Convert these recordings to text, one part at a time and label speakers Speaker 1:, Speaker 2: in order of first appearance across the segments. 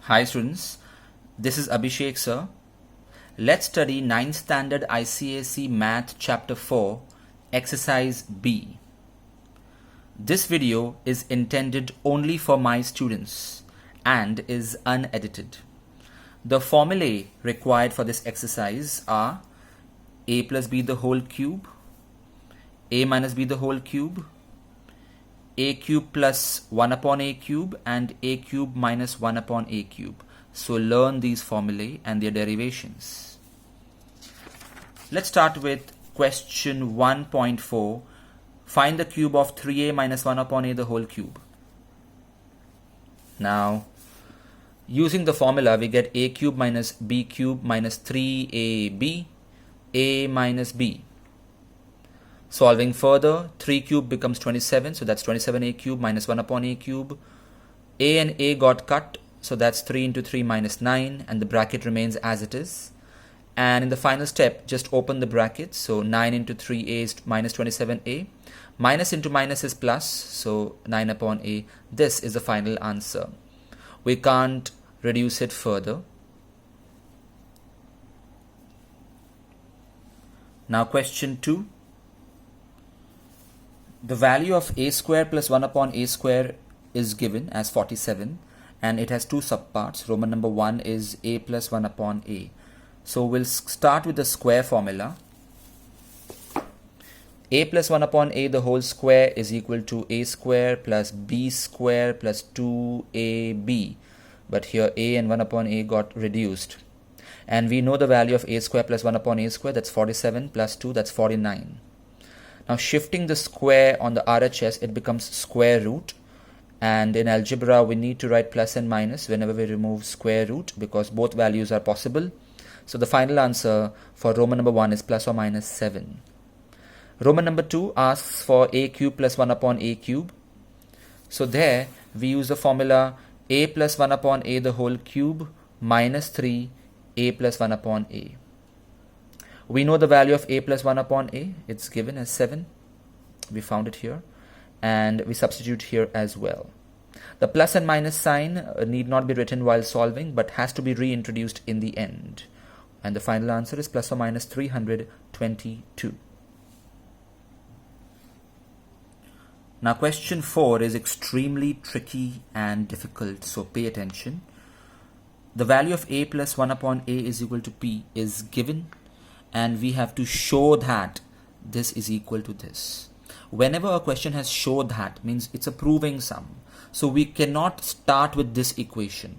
Speaker 1: Hi students, this is Abhishek sir. Let's study 9th standard ICSE Math chapter 4 exercise B. This video is intended only for my students and is unedited. The formulae required for this exercise are a plus b the whole cube, a minus b the whole cube, a cube plus 1 upon a cube, and a cube minus 1 upon a cube. So learn these formulae and their derivations. Let's start with question 1.4. Find the cube of 3a minus 1 upon a the whole cube. Now, using the formula, we get a cube minus b cube minus 3ab, a minus b. Solving further, 3 cube becomes 27, so that's 27a cube minus 1 upon a cube. A and a got cut, so that's 3 into 3 minus 9, and the bracket remains as it is. And in the final step, just open the bracket, so 9 into 3a is minus 27a. Minus into minus is plus, so 9 upon a. This is the final answer. We can't reduce it further. Now question 2. The value of a square plus 1 upon a square is given as 47, and it has two subparts. Roman number 1 is a plus 1 upon a. So we'll start with the square formula. A plus 1 upon a the whole square is equal to a square plus b square plus 2ab. But here a and 1 upon a got reduced. And we know the value of a square plus 1 upon a square, that's 47, plus 2, that's 49. Now shifting the square on the RHS, it becomes square root. And in algebra, we need to write plus and minus whenever we remove square root, because both values are possible. So the final answer for Roman number 1 is plus or minus 7. Roman number 2 asks for a cube plus 1 upon a cube. So there we use the formula a plus 1 upon a the whole cube minus 3 a plus 1 upon a. We know the value of a plus 1 upon a. It's given as 7. We found it here. And we substitute here as well. The plus and minus sign need not be written while solving, but has to be reintroduced in the end. And the final answer is plus or minus 322. Now question 4 is extremely tricky and difficult, so pay attention. The value of a plus 1 upon a is equal to p is given, and we have to show that this is equal to this. Whenever a question has show that, means it's a proving sum. So we cannot start with this equation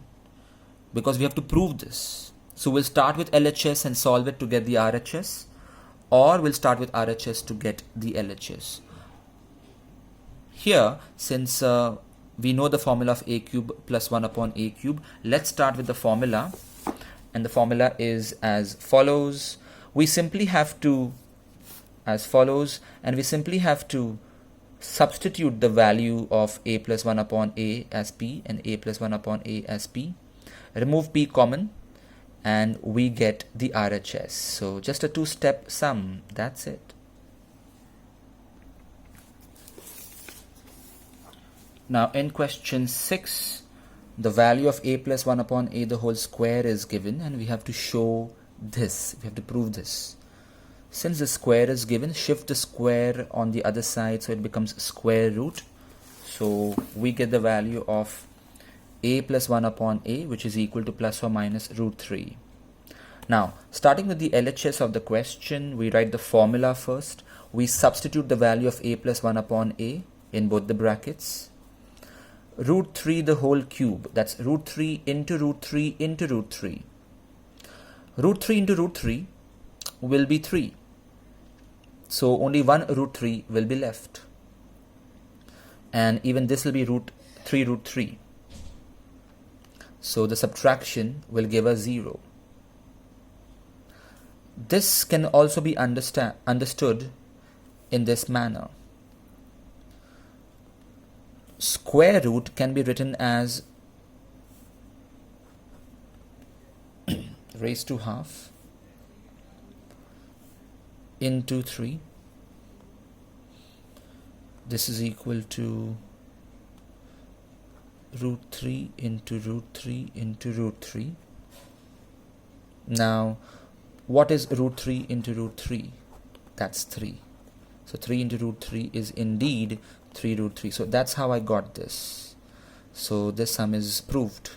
Speaker 1: because we have to prove this. So we'll start with LHS and solve it to get the RHS, or we'll start with RHS to get the LHS. Here, since we know the formula of a cube plus 1 upon a cube, let's start with the formula. And the formula is as follows. We simply have to substitute the value of a plus 1 upon a as p and a plus 1 upon a as p. Remove p common and we get the RHS. So just a two-step sum, that's it. Now in question 6, the value of a plus 1 upon a the whole square is given, and we have to show this. We have to prove this. Since the square is given, shift the square on the other side so it becomes square root. So we get the value of a plus 1 upon a, which is equal to plus or minus root 3. Now, starting with the LHS of the question, we write the formula first. We substitute the value of a plus 1 upon a in both the brackets. Root 3 the whole cube, that's root 3 into root 3 into root 3. Root 3 into root 3 will be 3. So only one root 3 will be left. And even this will be root 3. So the subtraction will give us 0. This can also be understood in this manner. Square root can be written as raised to half into 3. This is equal to root 3 into root 3 into root 3. Now, what is root 3 into root 3? That's 3. So 3 into root 3 is indeed 3 root 3. So that's how I got this. So this sum is proved.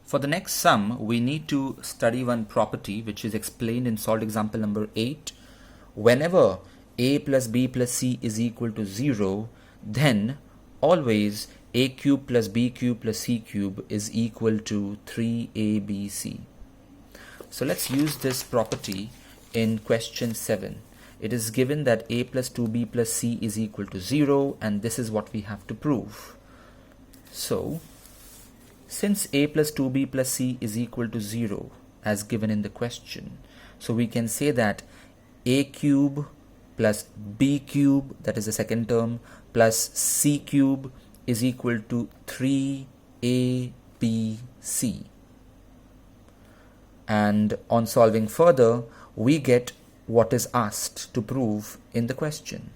Speaker 1: For the next sum, we need to study one property which is explained in solved example number 8. Whenever a plus b plus c is equal to 0, then always a cube plus b cube plus c cube is equal to 3abc. So let's use this property in question 7. It is given that a plus 2b plus c is equal to 0, and this is what we have to prove. So since a plus 2b plus c is equal to 0 as given in the question, so we can say that a cube plus b cube, that is the second term, plus c cube is equal to 3abc. And on solving further, we get what is asked to prove in the question.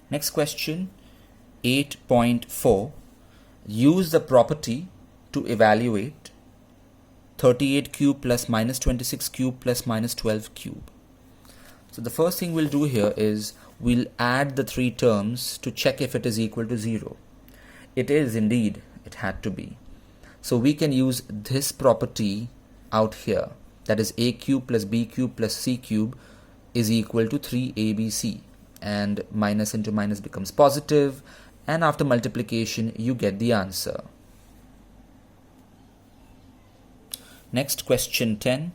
Speaker 1: Next question, 8.4. Use the property to evaluate 38 cube plus minus 26 cube plus minus 12 cube. So the first thing we'll do here is we'll add the three terms to check if it is equal to 0. It is indeed, it had to be. So we can use this property out here, that is a cube plus b cube plus c cube is equal to 3abc, and minus into minus becomes positive, and after multiplication you get the answer. Next, question 10.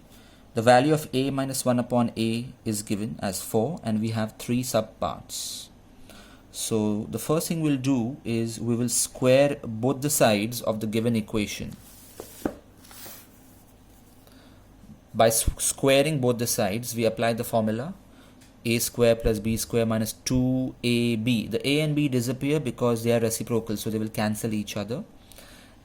Speaker 1: The value of a minus 1 upon a is given as 4, and we have 3 subparts. So the first thing we'll do is we will square both the sides of the given equation. By squaring both the sides, we apply the formula a square plus b square minus 2ab. The a and b disappear because they are reciprocal, so they will cancel each other.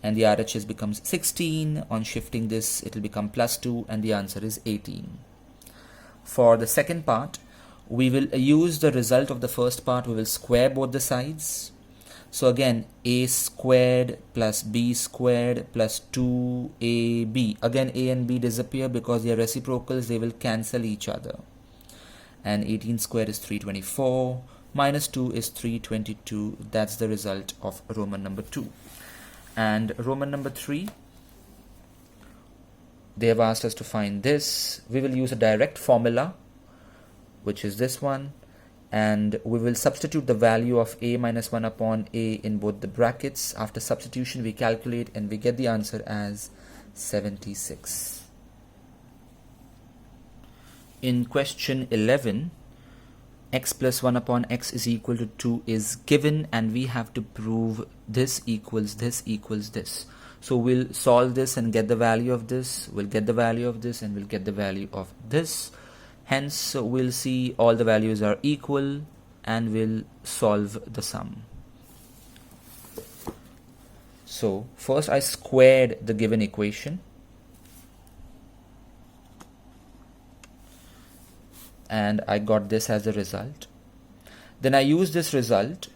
Speaker 1: And the RHS becomes 16. On shifting this, it will become plus 2, and the answer is 18. For the second part, we will use the result of the first part. We will square both the sides. So again, a squared plus b squared plus 2ab. Again, a and b disappear because they are reciprocals. They will cancel each other. And 18 squared is 324. Minus 2 is 322. That's the result of Roman number 2. And Roman number 3, they have asked us to find this. We will use a direct formula, which is this one, and we will substitute the value of a minus 1 upon a in both the brackets. After substitution, we calculate and we get the answer as 76. In question 11, x plus 1 upon x is equal to 2 is given, and we have to prove this equals this equals this. So we'll solve this and get the value of this, we'll get the value of this, and we'll get the value of this. Hence, we'll see all the values are equal, and we'll solve the sum. So first I squared the given equation, and I got this as a result. Then I used this result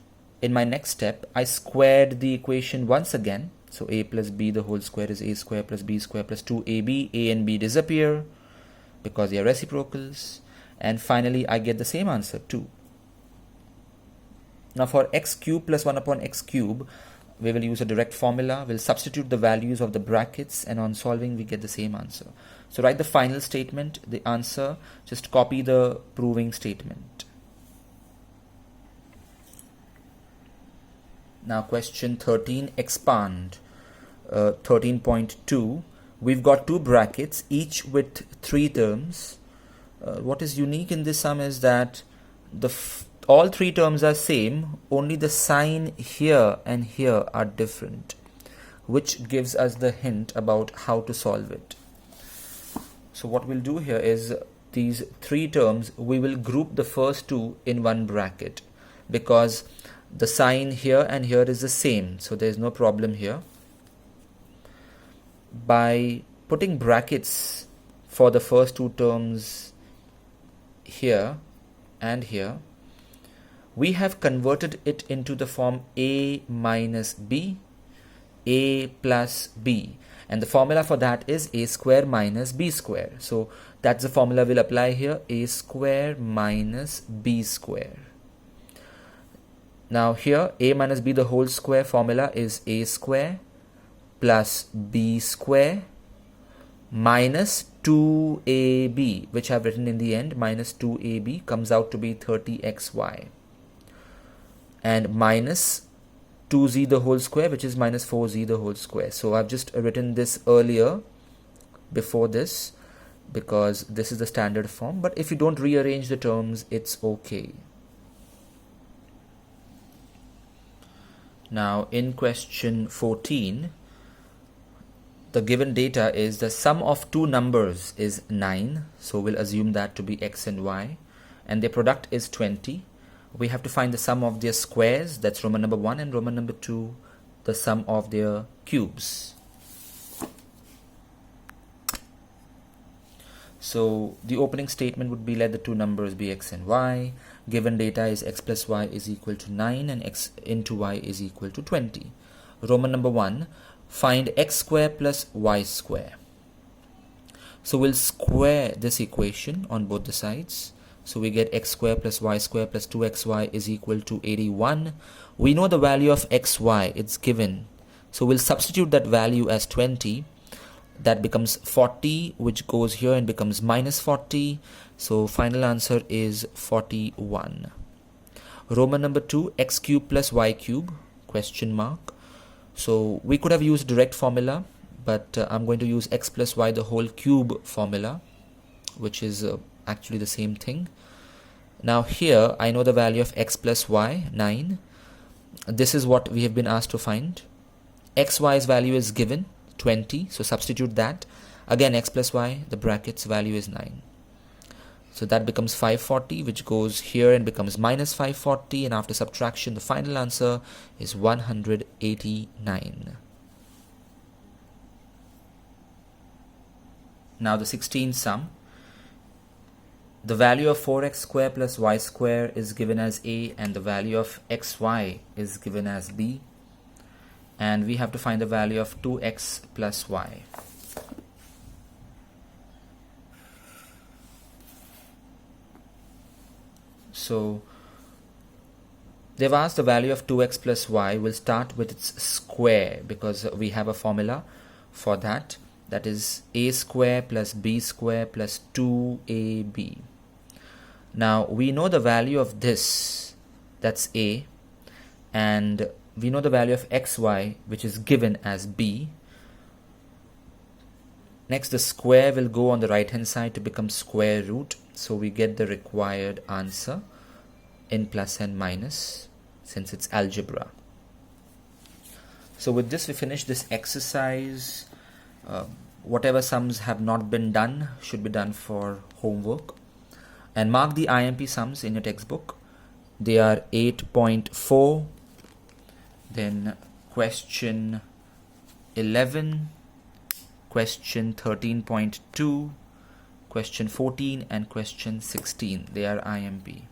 Speaker 1: in my next step. I squared the equation once again. So a plus b the whole square is a square plus b square plus 2ab. A and b disappear because they are reciprocals. And finally I get the same answer, 2. Now for x cube plus 1 upon x cube, we will use a direct formula. We'll substitute the values of the brackets, and on solving we get the same answer. So write the final statement, the answer, just copy the proving statement. Now question 13, expand. 13.2, we've got 2 brackets, each with 3 terms. What is unique in this sum is that all 3 terms are same, only the sign here and here are different, which gives us the hint about how to solve it. So what we'll do here is these 3 terms, we will group the first 2 in one bracket because the sign here and here is the same, so there is no problem here. By putting brackets for the first 2 terms here, and here, we have converted it into the form a minus b, a plus b, and the formula for that is a square minus b square. So that's the formula we'll apply here, a square minus b square. Now here, a minus b the whole square formula is a square plus b square minus 2ab, which I've written in the end, minus 2ab comes out to be 30xy, and minus 2z the whole square, which is minus 4z the whole square. So I've just written this earlier before this because this is the standard form, but if you don't rearrange the terms, it's okay. Now in question 14, the given data is the sum of two numbers is 9, so we'll assume that to be x and y, and their product is 20. We have to find the sum of their squares, that's Roman number 1, and Roman number 2, the sum of their cubes. So the opening statement would be, let the two numbers be x and y. Given data is x plus y is equal to 9 and x into y is equal to 20. Roman number 1, find x square plus y square. So we'll square this equation on both the sides. So we get x square plus y square plus 2xy is equal to 81. We know the value of xy, it's given. So we'll substitute that value as 20. That becomes 40, which goes here and becomes minus 40. So final answer is 41. Roman number 2, x cube plus y cube, question mark. So we could have used direct formula, but I'm going to use x plus y the whole cube formula, which is actually the same thing. Now here I know the value of x plus y, 9. This is what we have been asked to find. xy's value is given, 20, so substitute that. Again x plus y, the brackets value is 9. So that becomes 540, which goes here and becomes minus 540, and after subtraction the final answer is 189. Now the 16th sum. The value of 4x square plus y square is given as a, and the value of xy is given as b, and we have to find the value of 2x plus y. So they've asked the value of 2x plus y. We'll start with its square because we have a formula for that. That is a square plus b square plus 2ab. Now we know the value of this, that's a, and we know the value of xy, which is given as b. Next, the square will go on the right hand side to become square root, so we get the required answer in plus and minus since it's algebra. So with this we finish this exercise. Whatever sums have not been done should be done for homework, and mark the IMP sums in your textbook. They are 8.4, then question 11, question 13.2, question 14 and question 16. They are IMP.